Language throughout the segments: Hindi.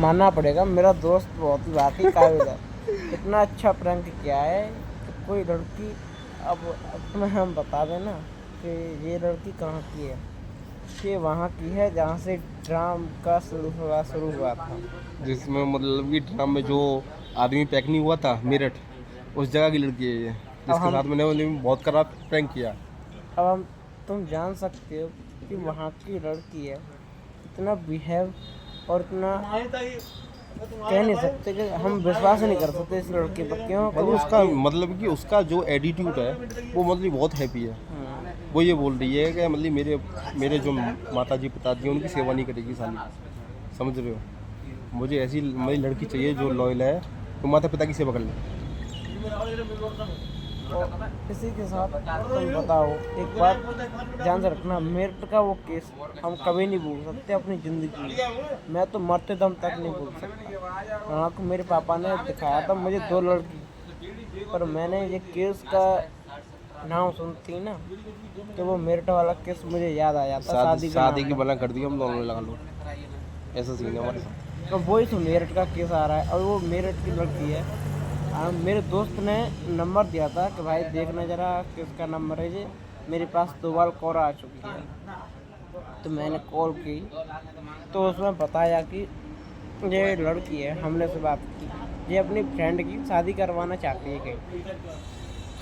मानना पड़ेगा, मेरा दोस्त बहुत ही वाकई काबिल है। इतना अच्छा प्रैंक किया है कि कोई लड़की, अब तुम्हें हम बता दें ना कि ये लड़की कहाँ की है। ये वहाँ की है जहाँ से ड्राम का शुरू हुआ था। जिसमें मतलब कि ड्राम में जो आदमी पैक नहीं हुआ था मेरठ, उस जगह की लड़की है ये, अब जिसके हम साथ मैंने मतलब बहुत खराब प्रैंक किया। अब हम तुम जान सकते हो कि वहाँ की लड़की है। इतना बिहेव और इतना कह नहीं सकते कि हम विश्वास नहीं कर सकते इस लड़के पर। क्यों कि मतलब उसका मतलब कि उसका जो एटीट्यूड है वो मतलब बहुत हैप्पी है। वो ये बोल रही है कि मतलब मेरे मेरे जो माता जी पिताजी हैं उनकी सेवा नहीं करेगी साली, समझ रहे हो। मुझे ऐसी मेरी लड़की चाहिए जो लॉयल है, तो माता पिता की सेवा कर ले। किसी के साथ तुम बताओ, एक बात ध्यान से रखना, मेरठ का वो केस हम कभी नहीं भूल सकते अपनी ज़िंदगी में। मैं तो मरते दम तक नहीं भूल सकता। हाँ, को मेरे पापा ने दिखाया था मुझे दो लड़की, पर मैंने ये केस का नाम सुनती ना तो वो मेरठ वाला केस मुझे याद आ जाता, शादी के शादी नाम की पर। मना कर दी हम दोनों ने, लगा लो। ऐसा सीन है हमारे साथ। तो वही तो मेरठ का केस आ रहा है और वो मेरठ की लड़की है। मेरे दोस्त ने नंबर दिया था कि भाई देखना ज़रा किसका नंबर है ये, मेरे पास 2 बार कॉल आ चुकी है। तो मैंने कॉल की तो उसमें बताया कि ये लड़की है, हमने से बात की, ये अपनी फ्रेंड की शादी करवाना चाहती है कहीं।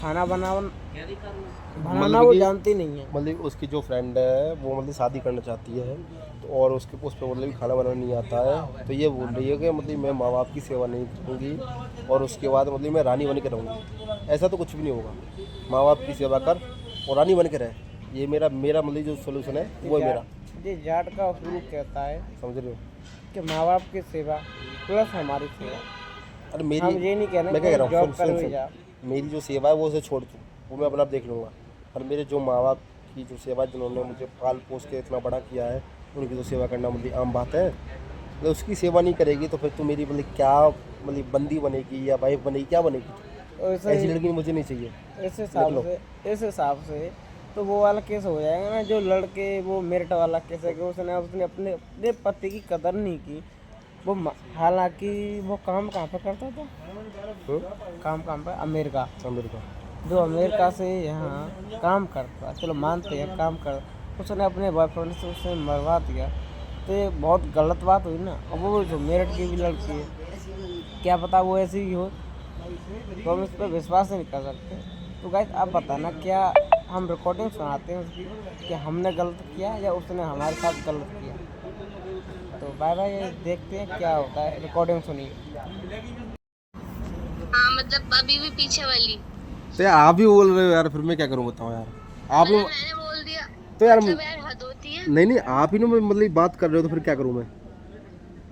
खाना बनाना मतलब वो कि जानती नहीं है। मतलब उसकी जो फ्रेंड है वो मतलब शादी करना चाहती है, तो और उसके उस पर मतलब कि खाना बनाना नहीं आता है, तो ये बोल रही है कि मतलब मैं माँ बाप की सेवा नहीं करूँगी और उसके बाद मतलब मैं रानी बन के रहूँगी। ऐसा तो कुछ भी नहीं होगा। माँ बाप की सेवा कर और रानी बन के रहे। ये मेरा मेरा मतलब जो सोल्यूशन है वो है मेरा। ये जाट का उसूल कहता है समझ रहे हो। कि माँ बाप की सेवा प्लस हमारी सेवा। अरे मेरी, हम ये नहीं कह रहे मैं क्या कह कोई रहा हूँ, जॉब सुन कर सुन भी सुन, जा। मेरी जो सेवा है वो उसे छोड़ दूँ, वो मैं अपना आप देख लूँगा। और मेरे जो माँ बाप की जो सेवा, जिन्होंने मुझे पाल पोस के इतना बड़ा किया है, उनकी तो सेवा करना मतलब आम बात है। मतलब उसकी सेवा नहीं करेगी तो फिर तू मेरी मतलब क्या मतलब बंदी बनेगी या वाइफ बनेगी, क्या बनेगी। वैसे ऐसी लड़की मुझे नहीं चाहिए। इस लिख हिसाब लो। से इस हिसाब से तो वो वाला केस हो जाएगा ना जो लड़के, वो मेरठ वाला केस है कि उसने उसने अपने अपने पति की कदर नहीं की। वो हालांकि वो काम कहाँ पे करता था, काम काम पे अमेरिका, अमेरिका। जो अमेरिका से यहाँ काम करता, चलो मानते हैं काम कर, उसने अपने बॉयफ्रेंड से उसे मरवा दिया। तो ये बहुत गलत बात हुई ना। और वो जो मेरठ की भी लड़की है, क्या पता वो ऐसी ही हो, तो हम इस पर विश्वास नहीं कर सकते। तो गाइस आप बताना, क्या हम रिकॉर्डिंग सुनाते हैं उसकी कि हमने गलत किया या उसने हमारे साथ गलत किया। तो बाय बाय, देखते हैं क्या होता है, रिकॉर्डिंग सुनिए। हाँ मतलब अभी भी पीछे वाली। तो यार आप ही बोल रहे हो यार, फिर मैं क्या करूँ बताओ यार। आप ही मतलब मैंने बोल दिया। तो यार मतलब यार हद होती है। नहीं नहीं, आप ही ना मतलब बात कर रहे हो तो फिर क्या करूँ मैं।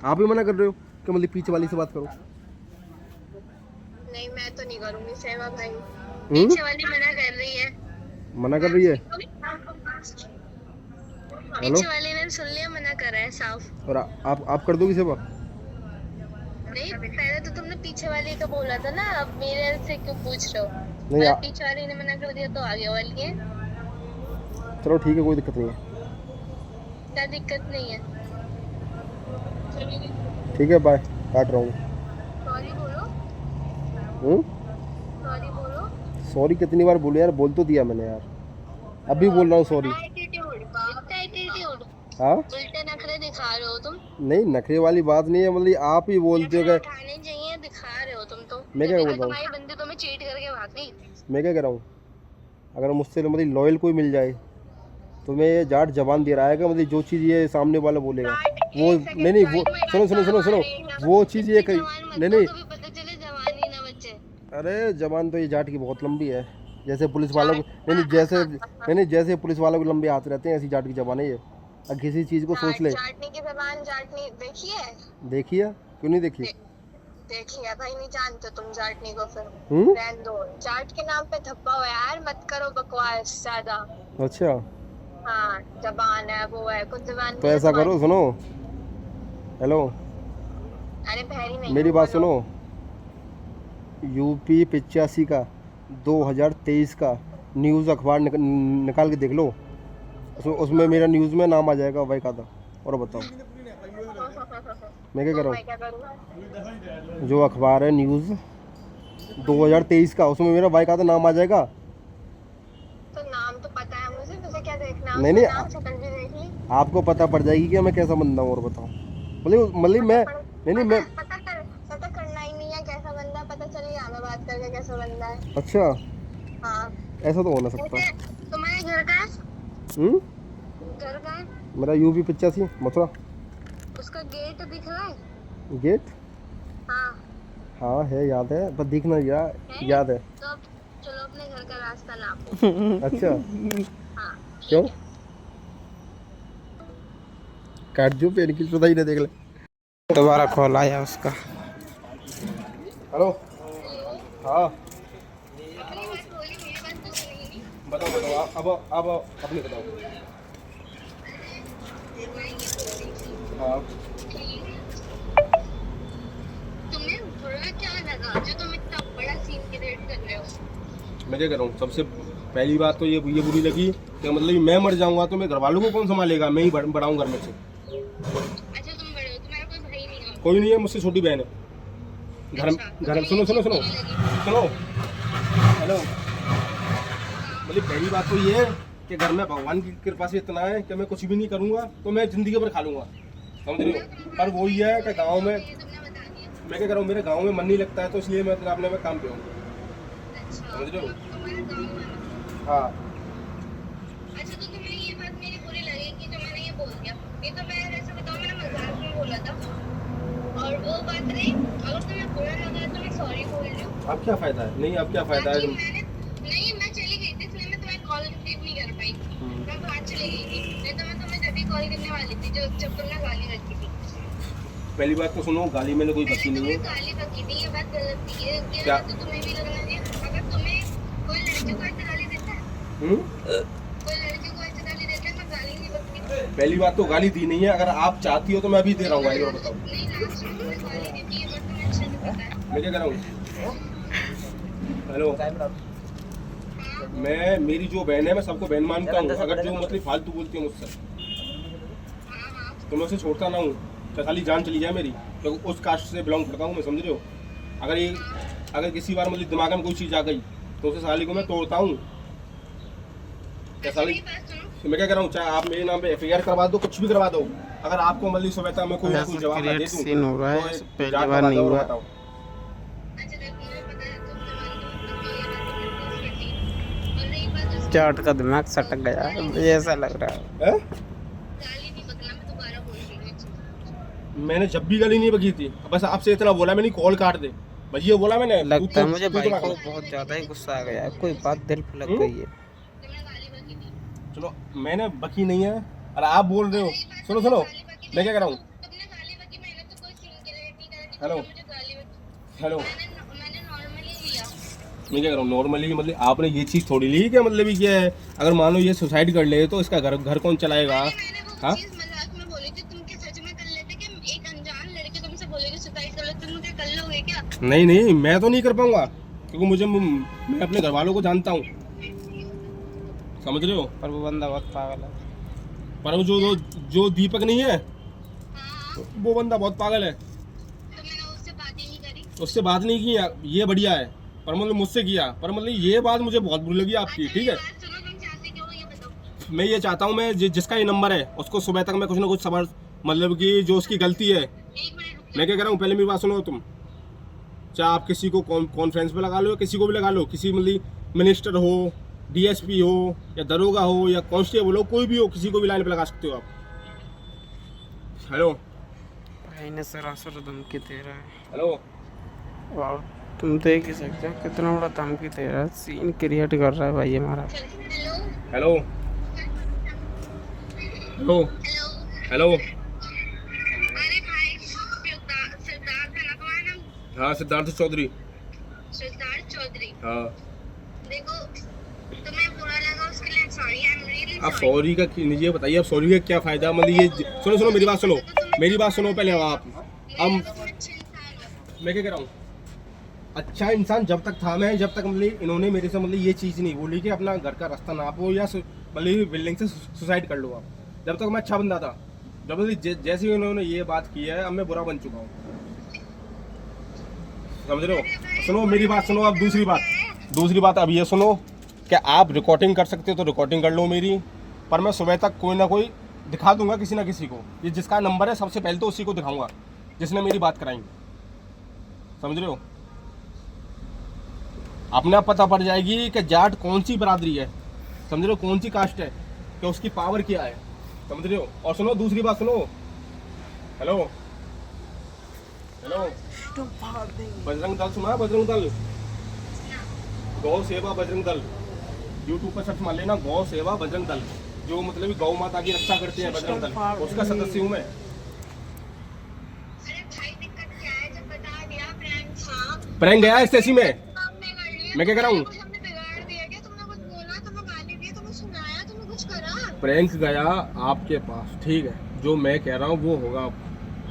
आप ही मना कर रहे हो कि मतलब पीछे वाली से बात करो। नहीं मैं तो नहीं करूंगी सेवा भाई। हम्म। पीछे वाली मना कर रही है। मना कर रही है। हेलो। पीछे वाली ने सुन लिया, मना कर रहा है साफ। और आप कर दोगी सेवा। नहीं पहले तो तुमने पीछे वाली का बोला था ना, अब मेरे से क्यों पूछ रहे हो। नहीं मतलब पीछे वाली ने मना कर दिया तो आगे वाली है। चलो ठीक है, कोई दिक्कत नहीं है। क्या दिक्कत नहीं है। ठीक है, बाय। काट रहा हूँ। सॉरी बोलो। हम्म। सॉरी बोलो। सॉरी कितनी बार बोले यार, बोल तो दिया मैंने यार, अभी बोल रहा हूँ सॉरी। इतना एटीट्यूड, इतना एटीट्यूड। हाँ। उल्टे नखरे दिखा रहे हो तुम। नहीं नखरे वाली बात नहीं है, मतलब आप ही बोलते हो नखरे कि उठाने चाहिए, दिखा रहे हो तुम तो। मैं क्या जब बोल तो रहा तुम्हारी हूँ। बंदी तुम्हें चीट करके भाग गई। मैं क्या कह रहा हूँ, अगर मुझसे मतलब लॉयल कोई मिल जाए तो मैं ये जाट जबान दे रहा है कि मतलब जो चीज़ ये सामने वाला बोलेगा जाट वो, एक नहीं सेकंड, नहीं वो, जाट में सुनो बात सुनो करो सुनो सुनो, हमारे एकदम। वो चीज़ ये इतनी कही। जवान मत नहीं दो, नहीं, कभी पता चले जवान ही ना बचे। अरे जबान तो ये जाट की बहुत लंबी है। जैसे पुलिस वालों को, जाट नहीं नहीं जैसे, नहीं नहीं जैसे पुलिस वालों के लंबे हाथ रहते हैं, ऐसी जाट की जबान है ये। अब किसी चीज़ को सोच जाट ले। जाटनी की जबान, जाटनी देखी है। देखी है, क्यों नहीं देखी। दे, देखी है भाई, नहीं जानते तुम जाटनी को फिर। हम्म। रहने दो, जाट के नाम पे धब्बा हो यार, मत करो बकवास ज्यादा। अच्छा, हाँ जबान है वो है, कुछ जबान तो नहीं है ऐसा करो, तुम्हारी। सुनो। हेलो। अरे बहरी नहीं मेरी हूँ, बात बोलो। सुनो। यूपी 85 का 2023 का न्यूज़ अखबार निकाल के देख लो। उसमें मेरा न्यूज़ में नाम आ जाएगा भाई का था। और बताओ। मैं क्या कर तो रहा मैं क्या करूँगा? हूँ, जो अखबार है न्यूज़ 2023 का, उसमें मेरा बाइक आता नाम आ जाएगा। तो नाम तो पता है मुझे, तुझे क्या देखना है नहीं उसमें? नहीं, नाम शक्ल भी देख ली। आपको पता पड़ जाएगी कि मैं कैसा बंदा हूँ, और बताओ। मतलब मैं, नहीं नहीं मैं, पता करना ही नहीं है कैसा बंदा, पता चलेगा हमें बात करके कैसा बंदा है। अच्छा हाँ। ऐसा तो हो ना सकता। वैसे तुम्हारे घर का है? हम्म, घर का है? मेरा यूपी 85 मथुरा। उसका गेट दिख रहा है? गेट, हाँ। हाँ है, याद है, पर दिखना याद है। तो अब चलो अपने घर का रास्ता नापो। अच्छा हाँ। क्यों, काट जो पेन की सुधाई ना देख ले। दोबारा कॉल आया उसका। Hello, hello. हाँ अपनी बात बोली, मेरी बात तो सुनी नहीं। बताओ बताओ, अब अपनी बताओ। मैं ये बोल रही थी हाँ कि तुम्हें बुरा क्या लगा जो तुम इतना बड़ा सीन क्रिएट कर रहे हो? मैं क्या कर रहा हूँ, सबसे पहली बात तो ये बुरी लगी कि मतलब मैं मर जाऊंगा तो मैं घर वालों को कौन संभालेगा, मैं ही बढ़ाऊँ घर में से। अच्छा तुम बड़े हो, तुम्हारा कोई भाई नहीं है? कोई नहीं है, मुझसे छोटी बहन है। घर अच्छा, तो घर तुम्हें सुनो ये सुनो चीज़ सुनो बुरी लगी? सुनो, हेलो, मतलब पहली बात तो ये है कि घर में भगवान की कृपा से इतना है कि मैं कुछ भी नहीं करूंगा तो मैं जिंदगी भर खा लूंगा, समझ रहे हो। पर वो ये है कि गाँव में ये तुमने बता दिया। मैं क्या कर रहा हूँ, मेरे गाँव में मन नहीं लगता है, तो इसलिए मैं अपने में काम पे हूँ, अच्छा, समझ रहे हो। तुम्हारा गाँव है? हाँ अच्छा, तो तुम्हें ये बात मेरी बुरी लगी कि जो मैंने ये बोल दिया? ये तो मैं वैसे बताऊँ, मैंने मजाक में बोला था। और वो बात रही, अगर तुम्हें बुरा लगा तो मैं सॉरी बोल रही हूँ। अब क्या फायदा है, नहीं अब क्या फायदा है। नहीं, मैं चली गई थी इसलिए मैं तुम्हें कॉल रिसीव नहीं कर पाई। मैं बाहर चली गई थी, नहीं तो मैं तुम्हें जब भी कॉल करने वाली थी जब तुमने गाली रखी थी। पहली बात तो सुनो, गाली मैंने कोई बकी नहीं तुमने है। गाली बकी थी, ये बात गलत थी। ये क्या? बात तो तुम्हें भी लगना चाहिए। अगर तुम्हें कोई लड़की को ऐसे गाली देता है, कोई लड़की को ऐसे गाली देता है, मैं गाली नहीं बकती। पहली बात तो गाली दी नहीं है, अगर आप चाहती हो तो मैं अभी दे रहा हूँ गाली, और बताओ। नहीं, लास्ट में तुम्हें गाली दी थी, ये बात तुम्हें अच्छे से पता है। मैं क्या कर रहा हूँ, हेलो, मैं, मेरी जो बहन है मैं सबको बहन मानता हूँ, अगर जो मतलब फालतू बोलती है मुझसे हाँ हाँ। तो मैं उसे छोड़ता ना हूँ, तो खाली जान चली जाए मेरी, क्योंकि उस कास्ट से बिलोंग करता हूँ मैं, समझ रहे हो। अगर किसी बार मतलब दिमाग में कोई चीज़ आ गई तो उसे साली को मैं तोड़ता हूँ। क्या साली, मेरी बात सुनो। मैं क्या कर रहा हूँ, चाहे आप मेरे नाम पे FIR करवा दो, कुछ भी करवा दो, अगर आपको मतलब सुबह तक मैं कोई ना कोई जवाब ना दे दूँ सीन हो रहा है, तो पहली जांच बार करवा नहीं दो और हुआ। बताओ। अच्छा देखो, मुझे पता है तुम जवान तुम ये बात करती। और रही बात उसकी, चाट का दिमाग सटक गया, मुझे ऐसा लग रहा है। हैं? गाली नहीं बकना, मैं दोबारा बोल रही हूँ ये चीज़। मैंने जब भी गाली नहीं बकी थी, बस आपसे इतना बोला मैंने, कॉल काट दे, बस ये बोला मैंने। लगता है मुझे तू भाई तो को रखो। बहुत ज्यादा ही गुस्सा आ गया है, कोई बात दिल पे लग गई है। तुमने गाली बकी थी। चलो मैंने बकी नहीं है, और आप बोल रहे हो, रही बात सुनो तुमने सुनो, गाली बकी थी, मैं क्या कर रहा हूँ, तुमने गाली बकी, मैंने तो कोई सीन क्रिएट नहीं करा कि हेलो तुमने मुझे गाली बकी। हेलो, मैंने नॉर्मली लिया। मैं क्या कर रहा हूँ, नॉर्मली मतलब आपने ये चीज़ थोड़ी ली क्या, मतलब ये है, अगर मान लो ये सुसाइड कर ले तो इसका घर कौन चलाएगा। मैंने वो हाँ चीज़ मजाक में बोली थी, तुम क्या सच में कर लेते कि एक अनजान लड़की तुमसे बोलेगी सुसाइड कर लो, तुम मुझे कर लोगे क्या? नहीं नहीं, मैं तो नहीं कर पाऊंगा, क्योंकि मैं अपने घर वालों को जानता हूँ, समझ रहे हो। पर वो बंदा बहुत पागल है। पर वो जो दीपक नहीं है, हाँ, वो बंदा बहुत पागल है, तो मैंने उससे बात ही नहीं करी। उससे बात नहीं की यार, ये बढ़िया है, पर मतलब मुझसे किया, पर मतलब ये बात मुझे बहुत बुरी लगी आपकी, ठीक है। बात सुनो, तुम चाहते क्या हो ये बताओ। मैं ये चाहता हूँ, मैं जिसका ये नंबर है उसको सुबह तक मैं कुछ ना कुछ सबर, मतलब कि जो उसकी गलती है। एक मिनट रुक मैं क्या कह रहा हूँ, पहले मेरी बात सुनो तुम, चाहे आप किसी को कॉन्फ्रेंस पे लगा लो या किसी को भी लगा लो, किसी मतलब मिनिस्टर हो, DSP हो या दरोगा हो या कांस्टेबल हो, कोई भी हो, किसी को भी लाइन पे लगा सकते हो आप। हेलो भाई ने सरासर धमकी दे रहा है, हेलो, और तुम देख ही सकते हो कितना बड़ा धमकी दे रहा है, सीन क्रिएट कर रहा है भाई हमारा। Hello hello hello hello. Hello, अरे भाई, सिद्धार्थ है ना तुम्हारा नाम? हाँ सिद्धार्थ चौधरी। सिद्धार्थ चौधरी। हाँ देखो, तुम्हें बुरा लगा उसके लिए सॉरी, आई एम रियली आप सॉरी का ये बताइए, आप सॉरी का क्या फायदा, मतलब ये सुनो सुनो मेरी बात सुनो, मेरी बात सुनो पहले आप। अब अच्छे इंसान हो। मैं क्या कह रहा हूँ, अच्छा इंसान जब तक था मैं, जब तक मतलब इन्होंने मेरे से मतलब ये चीज़ नहीं बोली कि अपना घर का रास्ता नापो या मतलब बिल्डिंग से सुसाइड कर लो आप, जब तक मैं अच्छा बंदा था। जब जैसे ही उन्होंने ये बात की है, अब मैं बुरा बन चुका हूँ, समझ रहे हो। सुनो मेरी बात सुनो। अब दूसरी बात अब ये सुनो, क्या आप रिकॉर्डिंग कर सकते हो तो रिकॉर्डिंग कर लो मेरी, पर मैं सुबह तक कोई ना कोई दिखा दूंगा, किसी ना किसी को। ये जिसका नंबर है सबसे पहले तो उसी को दिखाऊंगा जिसने मेरी बात कराई, समझ रहे हो। अपने आप पता पड़ जाएगी कि जाट कौन सी बरादरी है, समझ रहे हो, कौन सी कास्ट है, कि उसकी पावर क्या है, समझ रहे हो। और सुनो दूसरी बात सुनो, हेलो हेलो, बजरंग दल सुना है? बजरंग दल, गौ सेवा बजरंग दल, यूट्यूब पर सर्च मार लेना, गौ सेवा बजरंग दल, जो मतलब गौ माता की रक्षा करते हैं बजरंग दल, उसका सदस्य हूँ मैं। अरे भाई दिक्कत क्या है, जब बता दिया प्रैंक था, प्रैंक गया है स्टेसी में, हमने कर लिया। मैं क्या कर रहा हूँ, कुछ हमने बिगाड़ दिया क्या? तुमने कुछ बोला, तुम्हें गाली दी, तुम्हें सुनाया, तुमने कुछ करा? प्रैंक गया आपके पास, ठीक है, जो मैं कह रहा हूँ वो होगा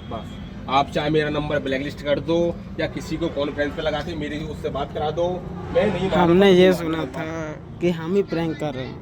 बस। आप चाहे मेरा नंबर ब्लैक लिस्ट कर दो या किसी को कॉन्फ्रेंस पे लगा के मेरी उससे बात करा दो, मैं नहीं। हमने ये सुना था कि हम ही प्रैंक कर रहे हैं।